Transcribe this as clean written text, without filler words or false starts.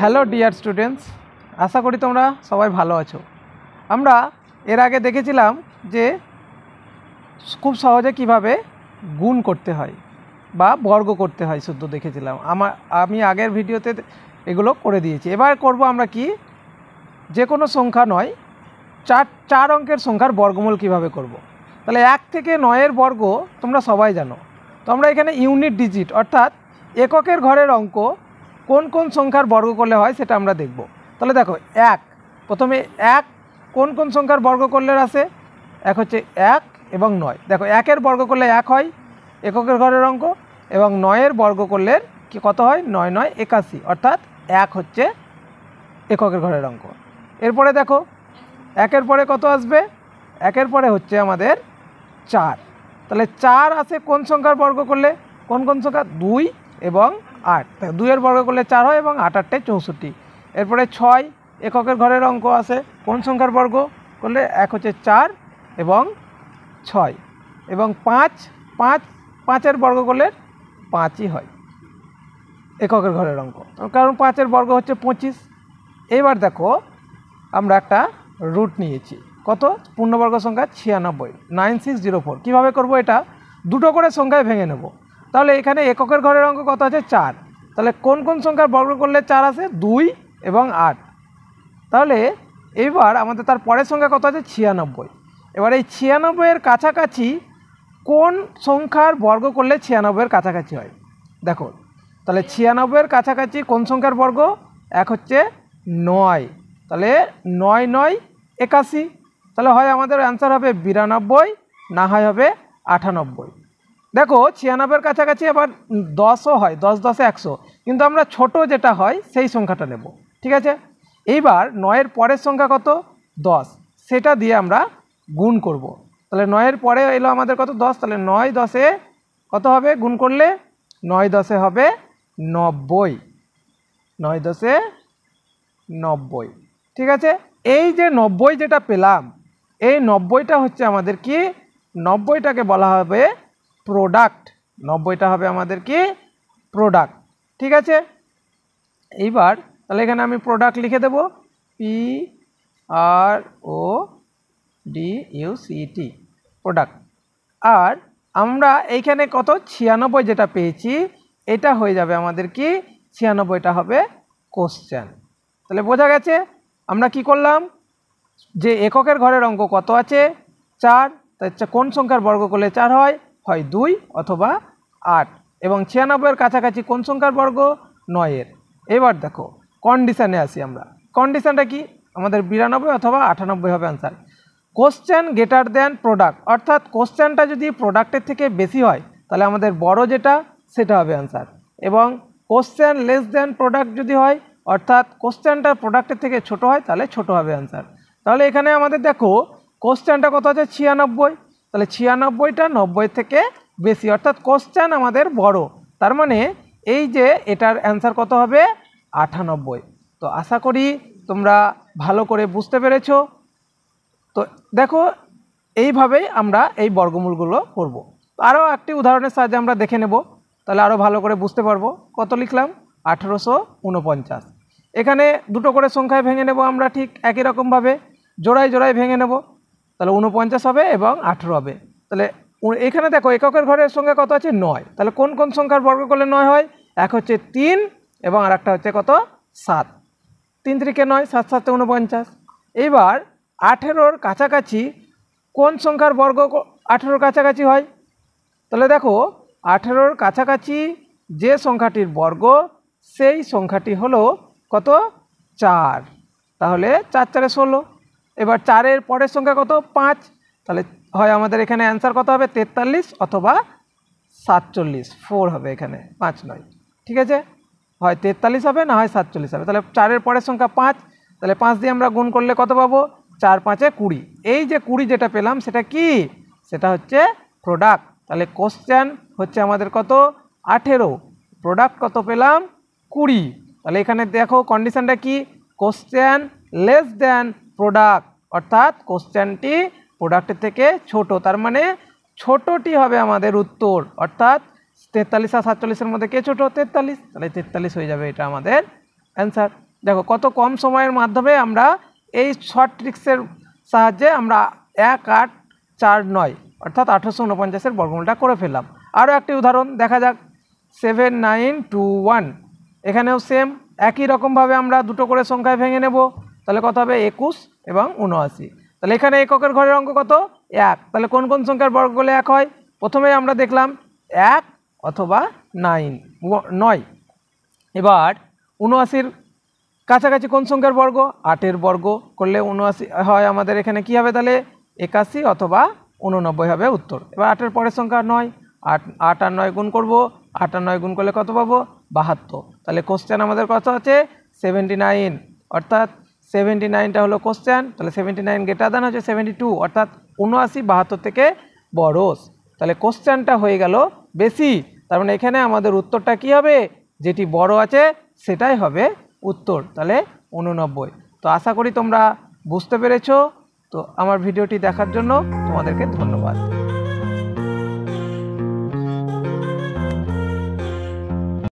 Hello dear students, আশা করি তোমরা সবাই ভালো আছো। আমরা এর আগে দেখেছিলাম যে খুব সহজে কিভাবে গুণ করতে হয় বা বর্গ করতে হয়, শুদ্ধ দেখেছিলাম। আমি আগের ভিডিওতে এগুলো করে দিয়েছি। এবার করব আমরা কি, যে কোনো সংখ্যা নয়, চার অঙ্কের সংখ্যার বর্গমূল কিভাবে করব। তাহলে 1 থেকে 9-এর বর্গ তোমরা সবাই জানো। তো আমরা এখানে ইউনিট ডিজিট অর্থাৎ এককের ঘরের অঙ্ক কোন কোন সংখ্যার বর্গ করলে হয় সেটা আমরা দেখব। তাহলে দেখো, 1, প্রথমে 1 কোন কোন সংখ্যার বর্গ করলে আসে? এক হচ্ছে 1 এবং 9। দেখো, 1-এর বর্গ করলে 1 হয়, এককের ঘরের অঙ্ক, এবং 9-এর বর্গ করলে কি কত হয়? 9 9 81, অর্থাৎ 1 হচ্ছে এককের ঘরের অঙ্ক। এরপরে দেখো, 1-এর পরে কত আসবে? 1-এর পরে হচ্ছে আমাদের 4। তাহলে 4 আসে কোন সংখ্যার বর্গ করলে? কোন কোন সংখ্যা? 2 এবং 8। 2-এর বর্গ করলে 4 হয় এবং 8 8 64। এরপরে 6 এককের ঘরের অঙ্ক আসে কোন সংখ্যার বর্গ করলে? এক হচ্ছে 4 এবং 6। এবং 5-5-5-এর বর্গ করলে 5ই হয় এককের ঘরের অঙ্ক, কারণ 5-এর বর্গ হচ্ছে 25। এবার দেখো, আমরা একটা রুট নিয়েছি, কত? পূর্ণবর্গ সংখ্যা 96, 9604। কীভাবে করব এটা? দুটো করে সংখ্যায় ভেঙে নেব। তাহলে এখানে এককের ঘরের অঙ্ক কত আছে? 4। তাহলে কোন কোন সংখ্যার বর্গ করলে 4 আসে? 2 এবং 8। তাহলে এইবার আমাদের তার পরের সংখ্যা কত আছে? 96। এবার এই 96-এর কাছাকাছি কোন সংখ্যার বর্গ করলে 96-এর কাছাকাছি হয়? দেখো, তাহলে 96-এর কাছাকাছি কোন সংখ্যার বর্গ? এক হচ্ছে 9। তাহলে 9 9 81। তাহলে হয় আমাদের অ্যান্সার হবে 92, না হয় হবে 98। দেখো, 96-এর কাছাকাছি আবার 10ও হয়, 10 10 100, কিন্তু আমরা ছোট যেটা হয় সেই সংখ্যাটা নেব। ঠিক আছে, এইবার 9-এর পরের সংখ্যা কত? 10, সেটা দিয়ে আমরা গুণ করব। তাহলে 9-এর পরে এলো আমাদের কত? 10। তাহলে 9 10-এ কত হবে গুণ করলে? 9 10-এ হবে 90, 9 10-এ 90। ঠিক আছে, এই যে 90 যেটা পেলাম, এই 90টা হচ্ছে আমাদের কি? 90টাকে বলা হবে প্রোডাক্ট। 90টা হবে আমাদের কি? প্রোডাক্ট। ঠিক আছে, এইবার তাহলে এখানে আমি প্রোডাক্ট লিখে দেব, PRODUCT, প্রোডাক্ট। আর আমরা এইখানে কত? 96 যেটা পেয়েছি, এটা হয়ে যাবে আমাদের কি? 96টা হবে কোশ্চেন। তাহলে বোঝা গেছে আমরা কি করলাম, যে এককের ঘরের অঙ্ক কত আছে? 4। তাই কোন সংখ্যার বর্গ করলে 4 হয়? হয় 2 অথবা 8। এবং 96-এর কাছাকাছি কোন সংখ্যার বর্গ? 9-এর। এবার দেখো, কন্ডিশানে আসি আমরা। কন্ডিশানটা কি? আমাদের 92 অথবা 98 হবে answer. Question greater than product, অর্থাৎ কোশ্চেনটা যদি প্রোডাক্টের থেকে বেশি হয় তাহলে আমাদের বড় যেটা সেটা হবে অ্যান্সার, এবং কোশ্চেন লেস দেন প্রোডাক্ট যদি হয়, অর্থাৎ কোশ্চেনটা প্রোডাক্টের থেকে ছোট হয়, তাহলে ছোট হবে অ্যান্সার। তাহলে এখানে আমাদের দেখো, কোশ্চেনটা কত আছে? 96। তাহলে 96টা 90 থেকে বেশি, অর্থাৎ কোশ্চেন আমাদের বড়। তার মানে এই যে এটার অ্যান্সার কত হবে? 98। তো আশা করি তোমরা ভালো করে বুঝতে পেরেছো। তো দেখো, এইভাবেই আমরা এই বর্গমূলগুলো করব। আরও একটি উদাহরণের সাহায্যে আমরা দেখে নেব, তাহলে আরও ভালো করে বুঝতে পারবো। কত লিখলাম? 1849। এখানে দুটো করে সংখ্যায় ভেঙে নেব আমরা, ঠিক একই রকমভাবে জোড়ায় জোড়ায় ভেঙে নেব। তাহলে 49 হবে এবং 18 হবে। তাহলে এখানে দেখো, এককের ঘরের সংখ্যা কত আছে? 9। তাহলে কোন কোন সংখ্যার বর্গ করলে 9 হয়? এক হচ্ছে 3 এবং আর একটা হচ্ছে কত? 7। 3 3 9, 7 7 49। এইবার 18-র কাছাকাছি কোন সংখ্যার বর্গ 18-র কাছাকাছি হয়? তাহলে দেখো, 18-র কাছাকাছি যে সংখ্যাটির বর্গ, সেই সংখ্যাটি হলো কত? 4। তাহলে 4 4 16। এবার 4-এর পরের সংখ্যা কত? 5। তাহলে হয় আমাদের এখানে অ্যান্সার কত হবে? 43 অথবা 47, 4 হবে এখানে, 5 নয়। ঠিক আছে, হয় 43 হবে, না হয় 47 হবে। তাহলে 4-এর পরের সংখ্যা 5, তাহলে 5 দিয়ে আমরা গুণ করলে কত পাবো? 4 5 20। এই যে 20 যেটা পেলাম সেটা কি? সেটা হচ্ছে প্রোডাক্ট। তাহলে কোশ্চেন হচ্ছে আমাদের কত? 18, প্রোডাক্ট কত পেলাম? 20। তাহলে এখানে দেখো কন্ডিশনটা কি? কোশ্চেন লেস দেন প্রোডাক্ট, অর্থাৎ কোশ্চেনটি প্রোডাক্টের থেকে ছোট। তার মানে ছোটটি হবে আমাদের উত্তর, অর্থাৎ 43 আর 47-এর মধ্যে কে ছোট? 43, তাহলে 43 হয়ে যাবে এটা আমাদের অ্যান্সার। দেখো কত কম সময়ের মাধ্যমে আমরা এই শর্ট ট্রিক্সের সাহায্যে আমরা 1, 8, 4, 9 অর্থাৎ 1849-এর বর্গমূলটা করে ফেললাম। আরও একটি উদাহরণ দেখা যাক, 7, 9, 2, 1। এখানেও সেম একই রকমভাবে আমরা দুটো করে সংখ্যায় ভেঙে নেব, তাহলে কত হবে? 21 এবং 79। তাহলে এখানে এককের ঘরের অঙ্ক কত? 1। তাহলে কোন কোন সংখ্যার বর্গ করলে 1 হয়? প্রথমে আমরা দেখলাম 1 অথবা 9। এবার 79-র কাছাকাছি কোন সংখ্যার বর্গ? 8-এর বর্গ করলে 79 হয় আমাদের। এখানে কি হবে তাহলে? 81 অথবা 89 হবে উত্তর। এবার 8-এর পরের সংখ্যা 9, 8 আর 9 গুণ করব, 8 আর 9 গুণ করলে কত পাবো? 72। তাহলে কোশ্চেন আমাদের কত আছে? 79, অর্থাৎ 79টা হলো কোশ্চেন। তাহলে 79 গ্রেটার দ্যান হচ্ছে 72, অর্থাৎ 79 72 থেকে বড়। তাহলে কোশ্চেনটা হয়ে গেল বেশি, তার মানে এখানে আমাদের উত্তরটা কি হবে? যেটি বড় আছে সেটাই হবে উত্তর, তাহলে 89। তো আশা করি তোমরা বুঝতে পেরেছো। তো আমার ভিডিওটি দেখার জন্য তোমাদেরকে ধন্যবাদ।